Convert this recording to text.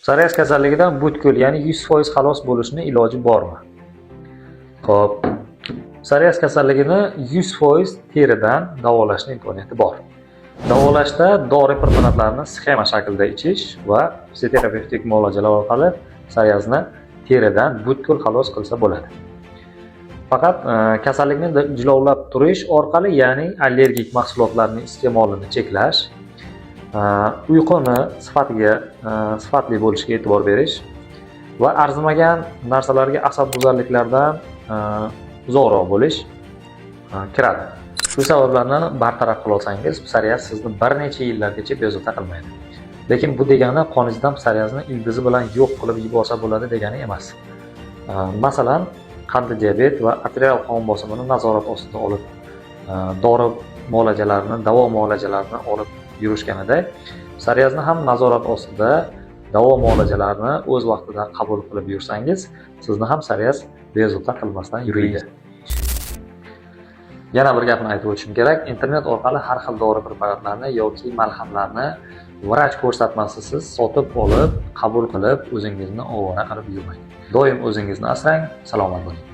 Psoriaz kasalligidan butkul, ya'ni 100% xalos bo'lishni iloji bormi? Xo'p, psoriaz kasalligini 100% teridan davolashning imkoniyati bor. Davolashda dori preparatlarni sxema shaklida ichish va fizioterapevtik muolajalar orqali psoriazni teridan butkul xalos qilsa bo'ladi. Faqat kasallikni jilovlab turish orqali, ya'ni allergik mahsulotlarning iste'molini cheklash, uyquni sifatli bo'lishiga e'tibor berish va arzimagan narsalarga asabbuzarliklardan uzoqroq bo'lish kiradi. Shu sabablarni bartaraf qila olsangiz, psoriaz sizni bir necha yillargacha bezovta qilmaydi. Lekin bu degani qoningizdan psoriazni ildizi bilan yo'q qilib yuborsa bo'ladi degani emas. Masalan, qandli diabet va arterial qon bosimini nazorat ostiga olib, dori muolajalarini, davo muolajalarini olib yurishganida, psoriazni ham nazorat ostida davo muolajalarini o'z vaqtida qabul qilib yursangiz, sizni ham psoriaz bezovta qilmasdan yuradi. Yana bir gapni aytib o'tishim kerak. Internet orqali har xil dori preparatlarni yoki malhamlarni vrach ko'rsatmasisiz sotib olib, qabul qilib, o'zingizni ovora qilib yurmang. Doim o'zingizni asrang, salomat bo'ling.